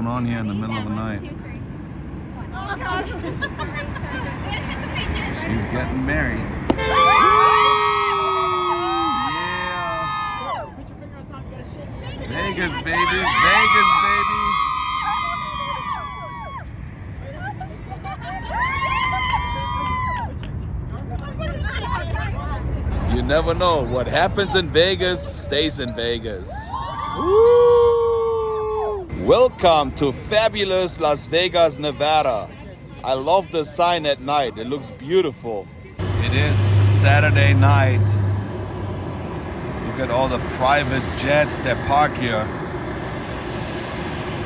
going on here in the middle of the night? She's getting married. Yeah. Vegas, baby. Vegas, baby. You never know. What happens in Vegas stays in Vegas. Woo! Welcome to fabulous Las Vegas, Nevada. I love the sign at night. It looks beautiful. It is Saturday night. Look at all the private jets that park here.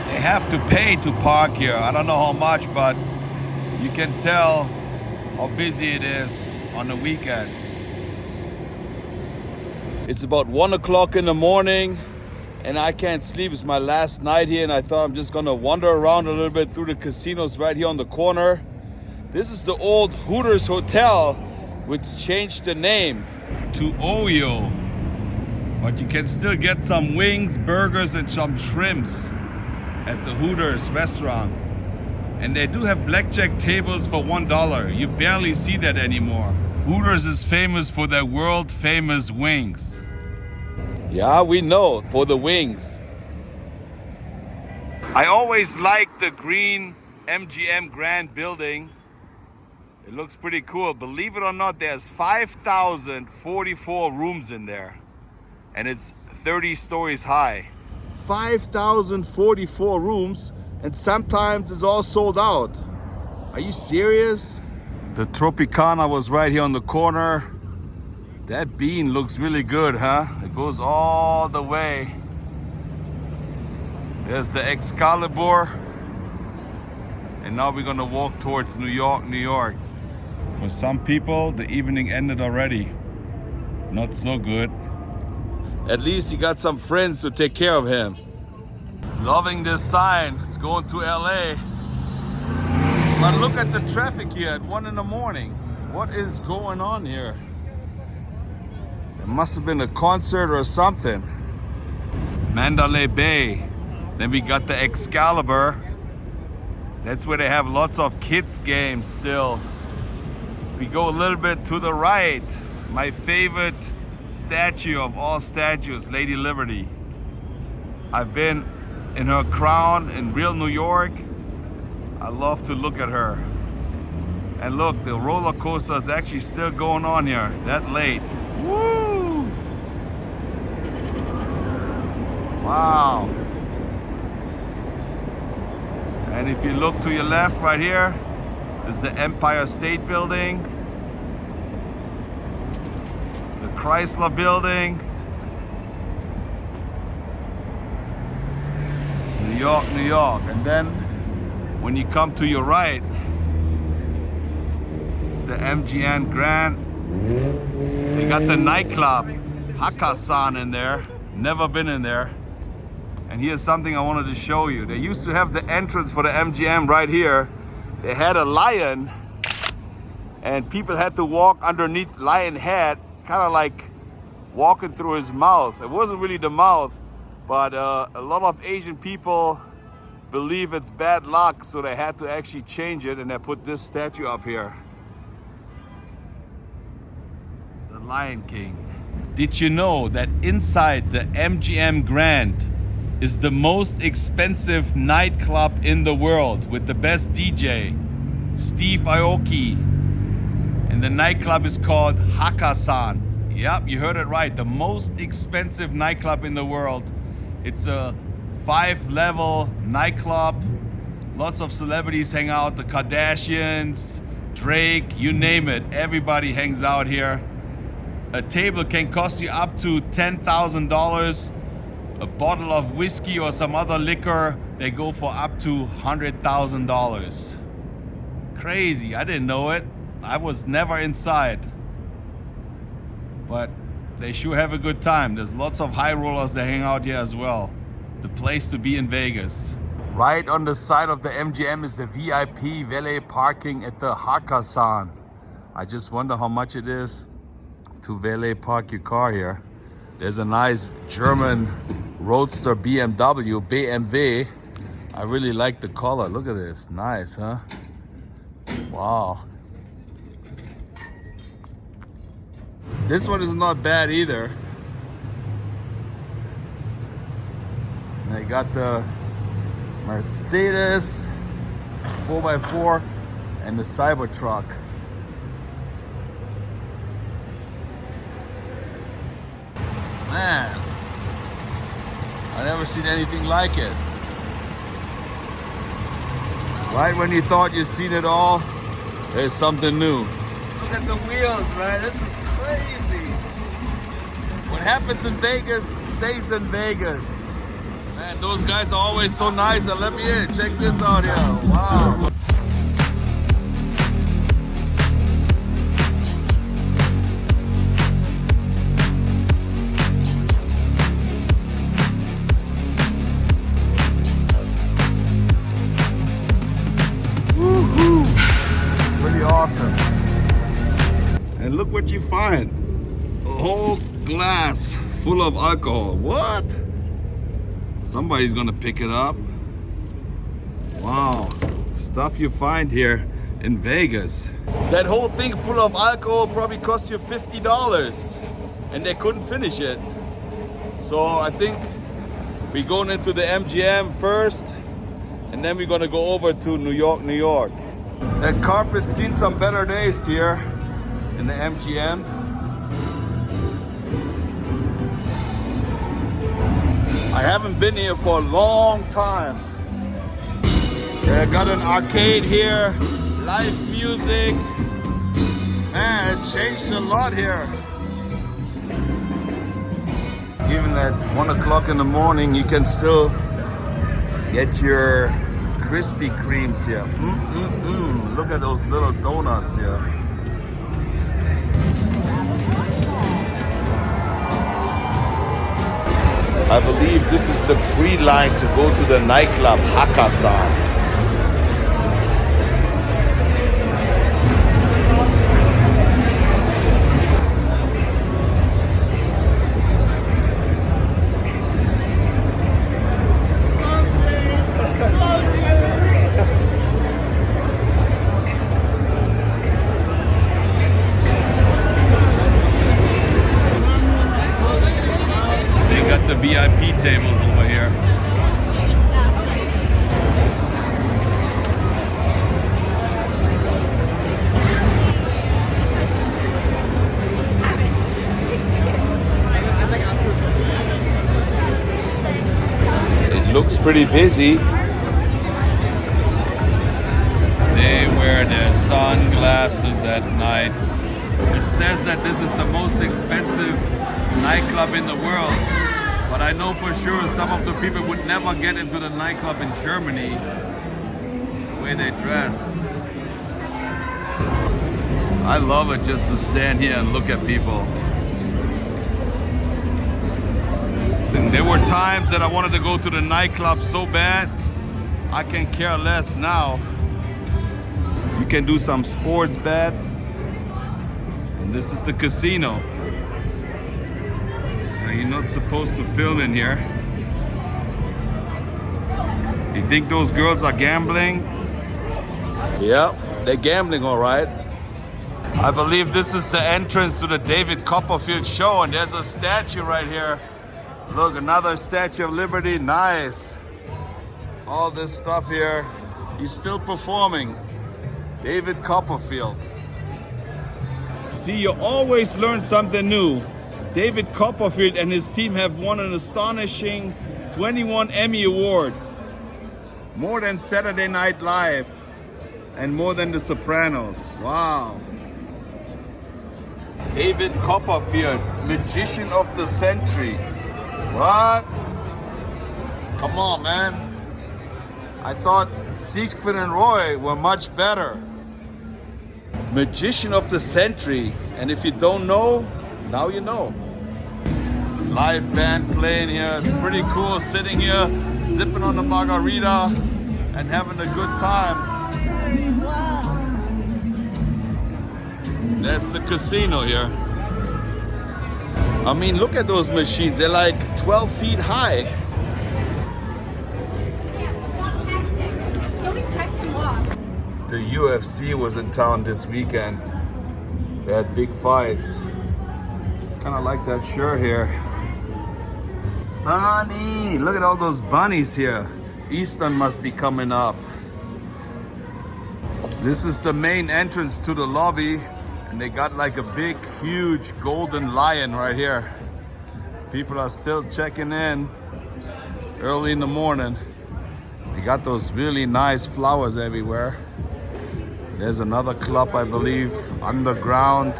They have to pay to park here. I don't know how much, but you can tell how busy it is on the weekend. It's about 1 o'clock in the morning and I can't sleep. It's my last night here and I thought I'm just gonna wander around a little bit through the casinos right here on the corner. This is the old Hooters Hotel, which changed the name to Oyo. But you can still get some wings, burgers and some shrimps at the Hooters restaurant. And they do have blackjack tables for $1. You barely see that anymore. Hooters is famous for their world famous wings. Yeah, we know, for the wings. I always liked the green MGM Grand building. It looks pretty cool. Believe it or not, there's 5,044 rooms in there. And it's 30 stories high. 5,044 rooms, and sometimes it's all sold out. Are you serious? The Tropicana was right here on the corner. That bean looks really good, huh? It goes all the way. There's the Excalibur. And now we're gonna walk towards New York, New York. For some people, the evening ended already. Not so good. At least he got some friends to take care of him. Loving this sign. It's going to LA. But look at the traffic here at 1 in the morning. What is going on here? It must have been a concert or something. Mandalay Bay. Then we got the Excalibur. That's where they have lots of kids games still. If we go a little bit to the right, my favorite statue of all statues, Lady Liberty. I've been in her crown in real New York. I love to look at her. And look, the roller coaster is actually still going on here that late. Woo! Wow. And if you look to your left right here, is the Empire State Building, the Chrysler Building, New York, New York. And then when you come to your right, it's the MGM Grand. They got the nightclub, Hakkasan, in there. Never been in there. And here's something I wanted to show you. They used to have the entrance for the MGM right here. They had a lion, and people had to walk underneath lion head, kind of like walking through his mouth. It wasn't really the mouth, but a lot of Asian people believe it's bad luck, so they had to actually change it, and they put this statue up here. The Lion King. Did you know that inside the MGM Grand is the most expensive nightclub in the world with the best DJ, Steve Aoki? And the nightclub is called Hakkasan. Yep, you heard it right. The most expensive nightclub in the world. It's a 5-level nightclub. Lots of celebrities hang out. The Kardashians, Drake, you name it. Everybody hangs out here. A table can cost you up to $10,000. A bottle of whiskey or some other liquor, they go for up to $100,000. Crazy, I didn't know it. I was never inside. But they sure have a good time. There's lots of high rollers that hang out here as well. The place to be in Vegas. Right on the side of the MGM is the VIP valet parking at the Hakkasan. I just wonder how much it is to valet park your car here. There's a nice German Roadster BMW. I really like the color. Look at this. Nice, huh? Wow. This one is not bad either. And they got the Mercedes 4x4 and the Cybertruck. Man, I've never seen anything like it. Right when you thought you'd seen it all, there's something new. Look at the wheels, man. This is crazy. What happens in Vegas stays in Vegas. Man, those guys are always so nice. And let me in. Check this out here. Wow. Awesome. And look what you find. A whole glass full of alcohol. What? Somebody's gonna pick it up. Wow. Stuff you find here in Vegas. That whole thing full of alcohol probably cost you $50 and they couldn't finish it. So I think we're going into the MGM first and then we're gonna go over to New York, New York. That carpet's seen some better days here in the MGM. I haven't been here for a long time. Yeah, got an arcade here, live music. Man, it changed a lot here. Even at 1 o'clock in the morning, you can still get your Krispy Kremes here. Look at those little donuts here. I believe this is the pre-line to go to the nightclub Hakkasan. The VIP tables over here. It looks pretty busy. They wear their sunglasses at night. It says that this is the most expensive nightclub in the world. But I know for sure some of the people would never get into the nightclub in Germany, the way they dress. I love it just to stand here and look at people. And there were times that I wanted to go to the nightclub so bad, I can care less now. You can do some sports bets. And this is the casino. You're not supposed to film in here. You think those girls are gambling? Yep, they're gambling all right. I believe this is the entrance to the David Copperfield show, and there's a statue right here. Look, another Statue of Liberty, nice. All this stuff here. He's still performing. David Copperfield. See, you always learn something new. David Copperfield and his team have won an astonishing 21 Emmy Awards. More than Saturday Night Live and more than The Sopranos. Wow. David Copperfield, Magician of the Century. What? Come on, man. I thought Siegfried and Roy were much better. Magician of the Century. And if you don't know, now you know. Live band playing here. It's pretty cool sitting here, sipping on the margarita and having a good time. That's the casino here. I mean, look at those machines. They're like 12 feet high. the UFC was in town this weekend. They had big fights. Kind of like that shirt here. Bunny! Look at all those bunnies here. Eastern must be coming up. This is the main entrance to the lobby. And they got like a big, huge golden lion right here. People are still checking in early in the morning. They got those really nice flowers everywhere. There's another club, I believe, underground.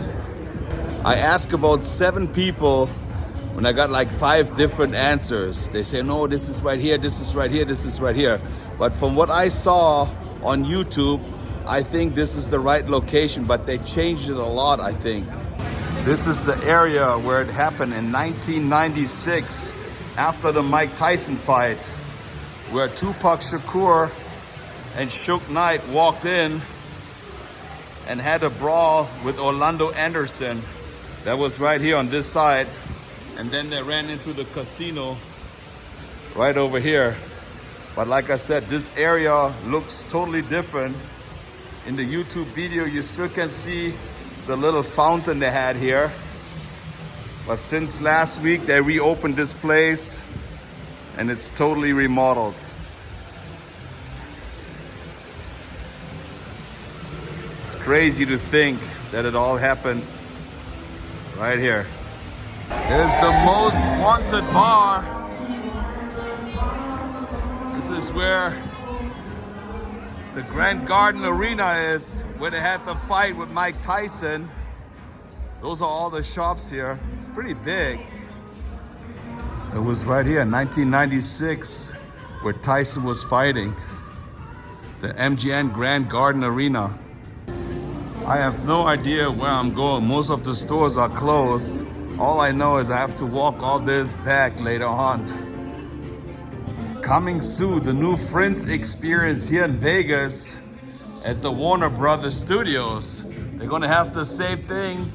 I asked about 7 people when I got like 5 different answers. They say, no, this is right here, this is right here, this is right here. But from what I saw on YouTube, I think this is the right location, but they changed it a lot, I think. This is the area where it happened in 1996 after the Mike Tyson fight, where Tupac Shakur and Suge Knight walked in and had a brawl with Orlando Anderson. That was right here on this side. And then they ran into the casino right over here. But like I said, this area looks totally different. In the YouTube video, you still can see the little fountain they had here. But since last week, they reopened this place and it's totally remodeled. It's crazy to think that it all happened right here. Here's the most wanted bar. This is where the Grand Garden Arena is, where they had the fight with Mike Tyson. Those are all the shops here. It's pretty big. It was right here in 1996 where Tyson was fighting. The MGM Grand Garden Arena. I have no idea where I'm going. Most of the stores are closed. All I know is I have to walk all this back later on. Coming soon, the new Friends experience here in Vegas at the Warner Brothers Studios. They're gonna have the same thing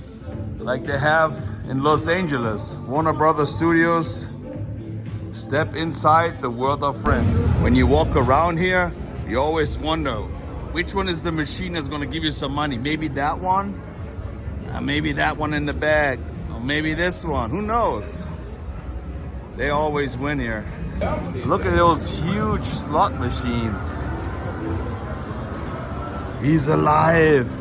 like they have in Los Angeles. Warner Brothers Studios, step inside the world of Friends. When you walk around here, you always wonder, which one is the machine that's gonna give you some money? Maybe that one? Maybe that one in the bag. Or maybe this one, who knows? They always win here. Look at those huge slot machines. He's alive.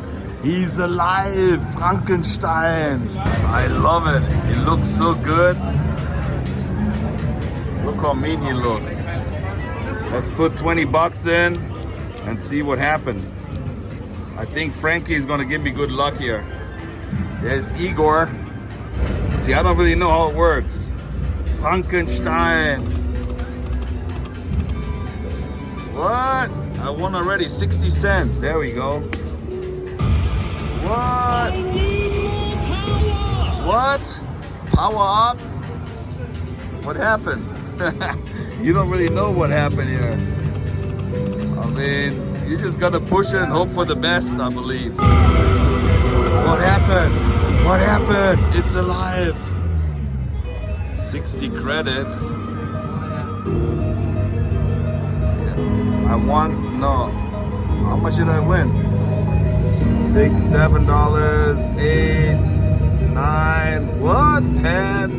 He's alive, Frankenstein. I love it. He looks so good. Look how mean he looks. Let's put 20 bucks in and see what happened. I think Frankie is gonna give me good luck here. There's Igor. See, I don't really know how it works. Frankenstein. What? I won already, 60 cents. There we go. What? What? Power up? What happened? You don't really know what happened here. I mean, you just gotta push it and hope for the best, I believe. What happened? What happened? It's alive. 60 credits. I won, no. How much did I win? $6, $7, $8, $9, what? 10,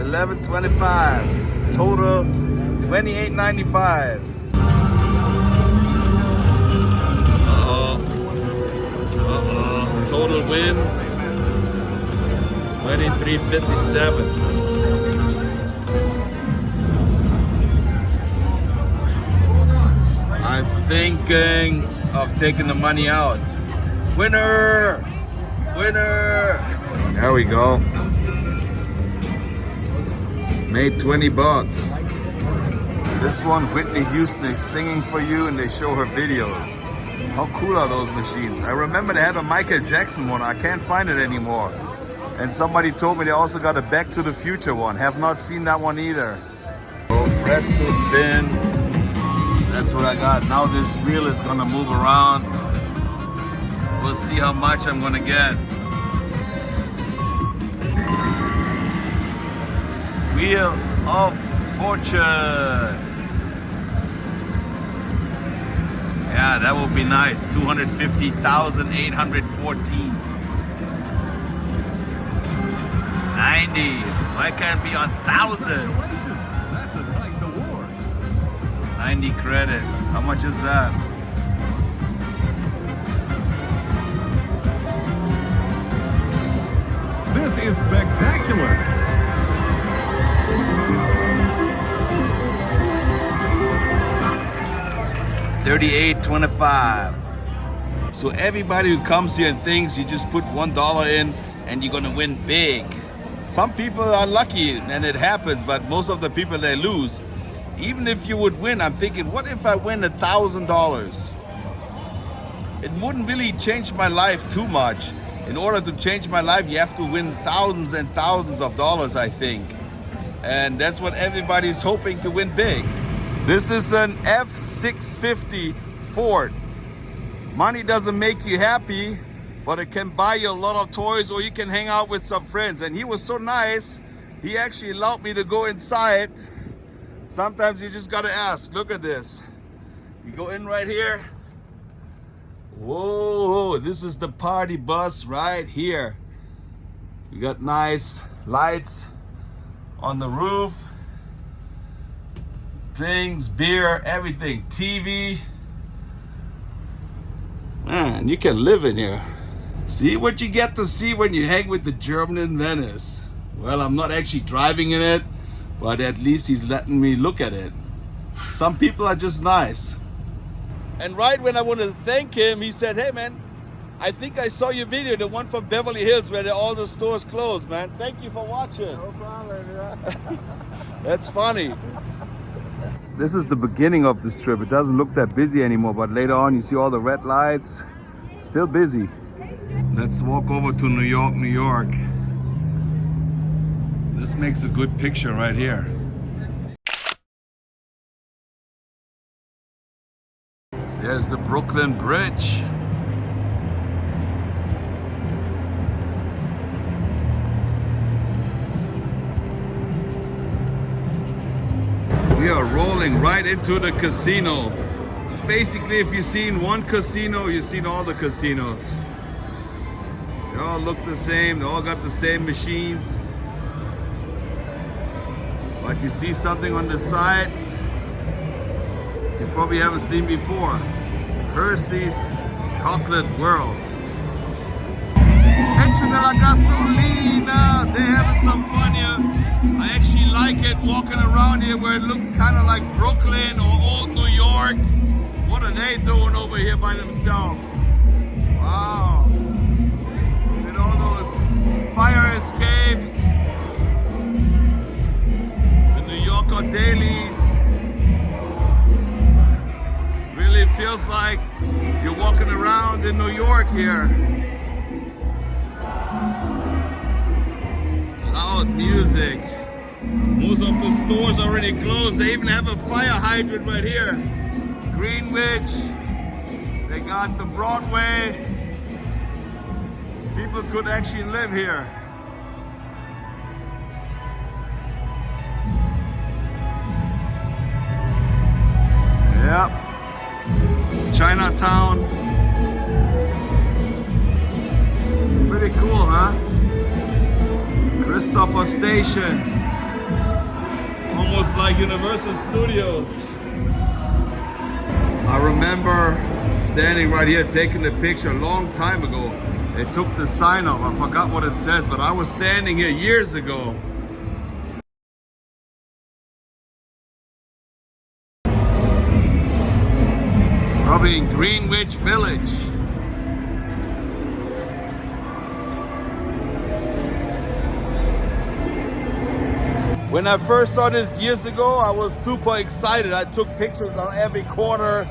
11, 25. Total $28.95. Total win $23.57. I'm thinking of taking the money out. Winner! Winner! There we go. Made 20 bucks. This one, Whitney Houston is singing for you and they show her videos. How cool are those machines? I remember they had a Michael Jackson one. I can't find it anymore. And somebody told me they also got a Back to the Future one. Have not seen that one either. Oh, press to spin. That's what I got. Now this wheel is gonna move around. We'll see how much I'm gonna get. Wheel of Fortune. Yeah, Yeah, that would be nice. 250,814. 90. Why can't it be on 1,000? That's a nice award. 90 credits. How much is that? This is spectacular. $38.25. So everybody who comes here and thinks you just put $1 in and you're gonna win big. Some people are lucky and it happens, but most of the people, they lose. Even if you would win, I'm thinking, what if I win $1,000? It wouldn't really change my life too much. In order to change my life, you have to win thousands and thousands of dollars, I think. And that's what everybody's hoping to win big. This is an F650 Ford. Money doesn't make you happy, but it can buy you a lot of toys, or you can hang out with some friends. And he was so nice, he actually allowed me to go inside. Sometimes you just gotta ask. Look at this. You go in right here. Whoa, this is the party bus right here. You got nice lights on the roof. Drinks, beer, everything, TV. Man, you can live in here. See what you get to see when you hang with the German in Venice. Well, I'm not actually driving in it, but at least he's letting me look at it. Some people are just nice. And right when I want to thank him, he said, hey man, I think I saw your video, the one from Beverly Hills where all the stores closed, man. Thank you for watching. No problem, yeah. That's funny. This is the beginning of this trip. It doesn't look that busy anymore, but later on you see all the red lights. Still busy. Let's walk over to New York, New York. This makes a good picture right here. There's the Brooklyn Bridge. We are rolling right into the casino. It's basically, if you've seen one casino, you've seen all the casinos. They all look the same, they all got the same machines. But you see something on the side you probably haven't seen before. Hershey's Chocolate World. Hecho de la gasolina. They're having some fun here. I actually like it walking around here where it looks kind of like Brooklyn or old New York. What are they doing over here by themselves? Wow. Look at all those fire escapes. The New Yorker dailies. Really feels like you're walking around in New York here. Loud music. Most of the stores already closed. They even have a fire hydrant right here. Greenwich. They got the Broadway. People could actually live here. Yep. Chinatown. Pretty cool, huh? Christopher Station. Almost like Universal Studios. I remember standing right here taking the picture a long time ago. They took the sign off. I forgot what it says, but I was standing here years ago. Probably in Greenwich Village. When I first saw this years ago, I was super excited. I took pictures on every corner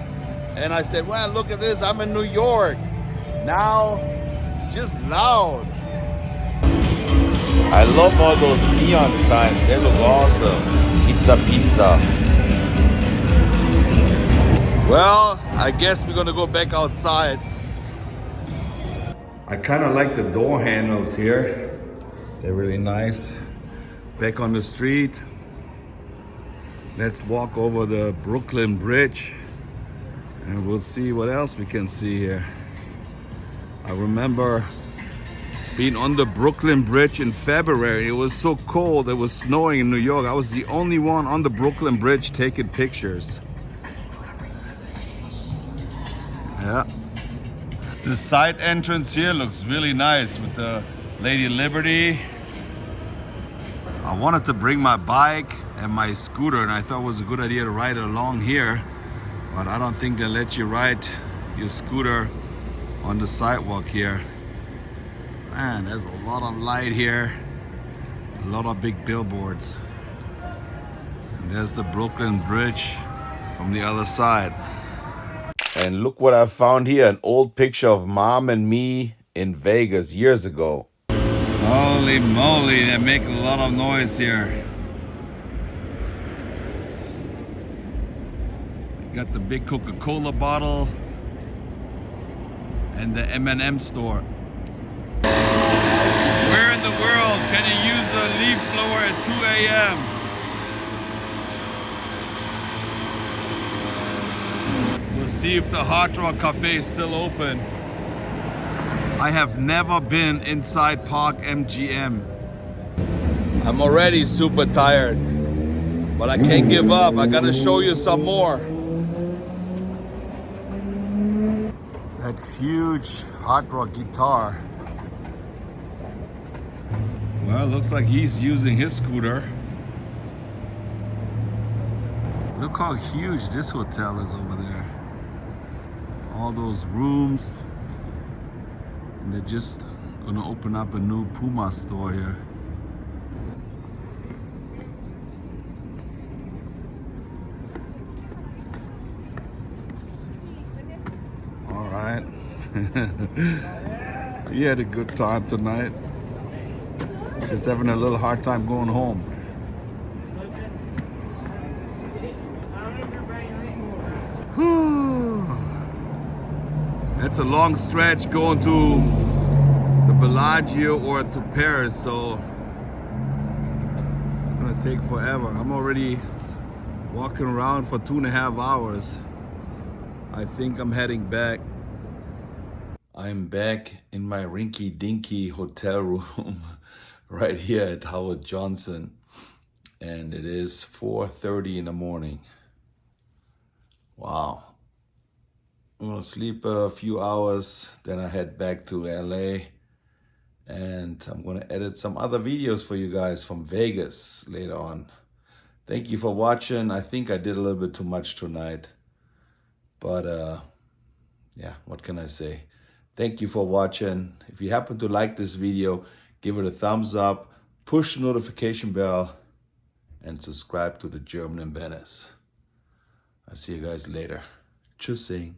and I said, well, look at this, I'm in New York. Now, it's just loud. I love all those neon signs. They look awesome. Pizza, pizza. Well, I guess we're gonna go back outside. I kind of like the door handles here. They're really nice. Back on the street. Let's walk over the Brooklyn Bridge. And we'll see what else we can see here. I remember being on the Brooklyn Bridge in February. It was so cold, it was snowing in New York. I was the only one on the Brooklyn Bridge taking pictures. Yeah. The side entrance here looks really nice with the Lady Liberty. I wanted to bring my bike and my scooter, and I thought it was a good idea to ride along here, but I don't think they let you ride your scooter on the sidewalk here. Man, there's a lot of light here, a lot of big billboards. And there's the Brooklyn Bridge from the other side. And look what I found here, an old picture of Mom and me in Vegas years ago. Holy moly, they make a lot of noise here. Got the big Coca-Cola bottle and the M&M store. Where in the world can you use a leaf blower at 2 a.m.? We'll see if the Hard Rock Cafe is still open. I have never been inside Park MGM. I'm already super tired, but I can't give up. I gotta show you some more. That huge Hard Rock guitar. Well, looks like he's using his scooter. Look how huge this hotel is over there. All those rooms. And they're just gonna open up a new Puma store here. All right. He had a good time tonight. Just having a little hard time going home. Whew. It's a long stretch going to the Bellagio or to Paris, so it's gonna take forever. I'm already walking around for 2.5 hours. I think I'm heading back. I'm back in my rinky-dinky hotel room right here at Howard Johnson, and it is 4:30 in the morning. Wow. I'm gonna sleep a few hours, then I head back to LA, and I'm gonna edit some other videos for you guys from Vegas later on. Thank you for watching. I think I did a little bit too much tonight, but yeah, what can I say? Thank you for watching. If you happen to like this video, give it a thumbs up, push the notification bell, and subscribe to the German in Venice. I'll see you guys later. Tschüssing.